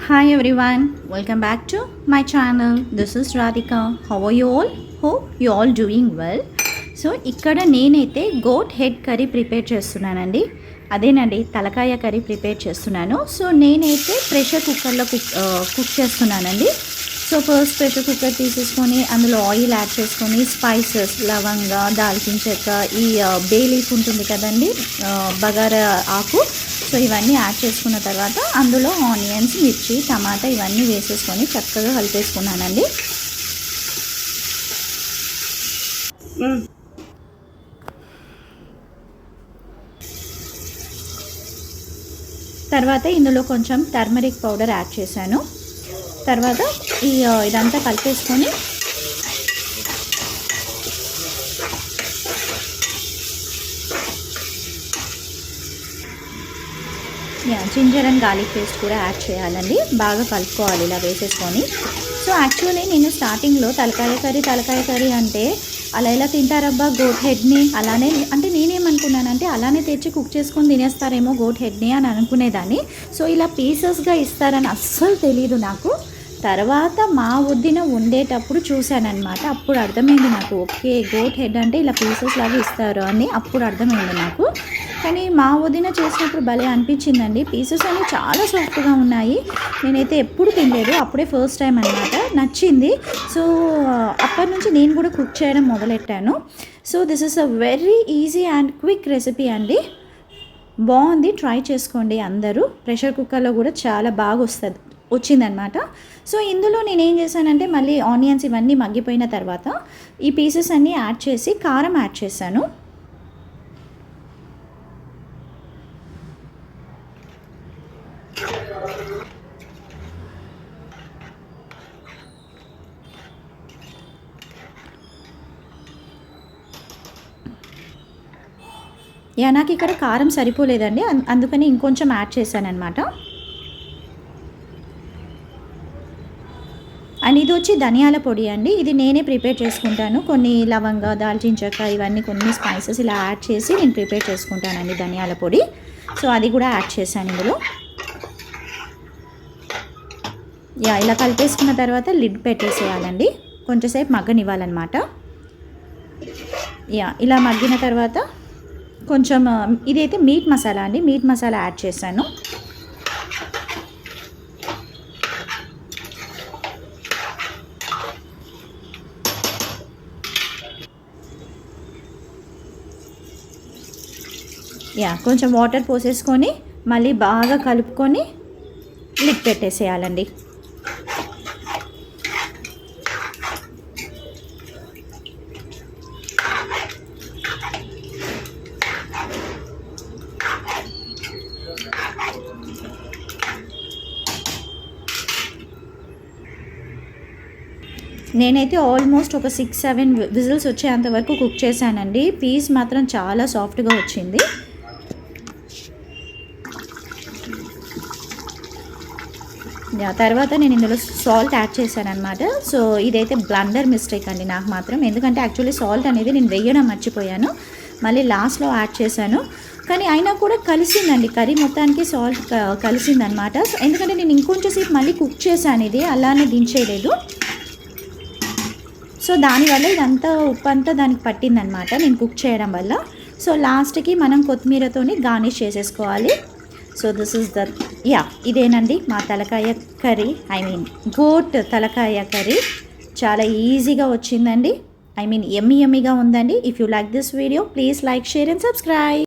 Hi everyone, welcome back to my channel. This is Radhika. How are you all? Hope you all doing well. So ఇక్కడ నేనైతే goat head curry prepare చేస్తున్నానండి. అదేనండి తలకాయ curry prepare చేస్తున్నాను. So నేనైతే pressure కుక్కర్లో cook చేస్తున్నానండి. So first pressure cooker తీసేసుకొని అందులో ఆయిల్ యాడ్ చేసుకొని స్పైసెస్ లవంగా దాల్చిన చెక్క ఈ బే లీఫ్ ఉంటుంది కదండి, బగారా ఆకు, సో ఇవన్నీ యాడ్ చేసుకున్న తర్వాత అందులో ఆనియన్స్ మిర్చి టమాటా ఇవన్నీ వేసేసుకొని చక్కగా కలిపేసుకున్నానండి. తర్వాత ఇందులో కొంచెం టర్మరిక్ పౌడర్ యాడ్ చేశాను. తర్వాత ఇదంతా కలిపేసుకొని జింజర్ అండ్ గార్లిక్ పేస్ట్ కూడా యాడ్ చేయాలండి. బాగా కలుపుకోవాలి ఇలా వేసేసుకొని. సో యాక్చువల్లీ నేను స్టార్టింగ్లో తలకాయ కర్రీ అంటే అలా ఎలా తింటారబ్బా గోట్ హెడ్ని, అలానే అంటే నేనేమనుకున్నానంటే అలానే తెచ్చి కుక్ చేసుకొని తినేస్తారేమో గోట్ హెడ్ని అని అనుకునేదాన్ని. సో ఇలా పీసెస్గా ఇస్తారని అస్సలు తెలీదు నాకు. తర్వాత మా వదిన ఉండేటప్పుడు చూశానమాట. అప్పుడు అర్థమైంది నాకు, ఓకే గోట్ హెడ్ అంటే ఇలా పీసెస్ లాగా ఇస్తారు అని అప్పుడు అర్థమైంది నాకు. కానీ మా వదిన చేసినప్పుడు భలే అనిపించిందండి. పీసెస్ అన్నీ చాలా సాఫ్ట్గా ఉన్నాయి. నేనైతే ఎప్పుడు తినలేదు, అప్పుడే ఫస్ట్ టైం అనమాట. నచ్చింది. సో అప్పటి నుంచి నేను కూడా కుక్ చేయడం మొదలెట్టాను. So this is a very easy and quick recipe అండి. బాగుంది, ట్రై చేసుకోండి అందరూ. ప్రెషర్ కుక్కర్లో కూడా చాలా బాగా వచ్చిందనమాట. సో ఇందులో నేను ఏం చేశానంటే మళ్ళీ ఆనియన్స్ ఇవన్నీ మగ్గిపోయిన తర్వాత ఈ పీసెస్ అన్నీ యాడ్ చేసి కారం యాడ్ చేశాను. నాకు ఇక్కడ కారం సరిపోలేదండి, అందుకని ఇంకొంచెం యాడ్ చేశాను అనమాట. అండ్ ఇది వచ్చి ధనియాల పొడి అండి. ఇది నేనే ప్రిపేర్ చేసుకుంటాను. కొన్ని లవంగా దాల్చిన చెక్క ఇవన్నీ కొన్ని స్పైసెస్ ఇలా యాడ్ చేసి నేను ప్రిపేర్ చేసుకుంటానండి ధనియాల పొడి. సో అది కూడా యాడ్ చేశాను ఇందులో. ఇలా కలిపేసుకున్న తర్వాత లిడ్ పెట్టేసేయాలండి. కొంచెంసేపు మగ్గనివ్వాలన్నమాట. ఇలా మగ్గిన తర్వాత కొంచెం ఇదైతే మీట్ మసాలా అండి, మీట్ మసాలా యాడ్ చేశాను. కొంచెం వాటర్ పోసేసుకొని మళ్ళీ బాగా కలుపుకొని లిడ్ పెట్టేసేయాలండి. నేనైతే ఆల్మోస్ట్ ఒక 6-7 విజిల్స్ వచ్చేంత వరకు కుక్ చేశానండి. పీస్ మాత్రం చాలా సాఫ్ట్గా వచ్చింది. తర్వాత నేను ఇందులో సాల్ట్ యాడ్ చేశాను అనమాట. సో ఇదైతే బ్లండర్ మిస్టేక్ అండి నాకు మాత్రం, ఎందుకంటే యాక్చువల్లీ సాల్ట్ అనేది నేను వేయడం మర్చిపోయాను, మళ్ళీ లాస్ట్లో యాడ్ చేశాను. కానీ అయినా కూడా కలిసిందండి, కర్రీ మొత్తానికి సాల్ట్ కలిసిందనమాట. ఎందుకంటే నేను ఇంకొంచెం సేపు మళ్ళీ కుక్ చేశాను, ఇది అలానే దించేయలేదు. సో దానివల్ల ఇదంతా ఉప్పు అంతా దానికి పట్టిందనమాట నేను కుక్ చేయడం వల్ల. సో లాస్ట్కి మనం కొత్తిమీరతోని గార్నిష్ చేసేసుకోవాలి. సో దిస్ ఇస్ ఇదేనండి మా తలకాయ కర్రీ, గోట్ తలకాయ కర్రీ. చాలా ఈజీగా వచ్చిందండి. యమ్మీగా ఉందండి. If you like this video please like, share and subscribe.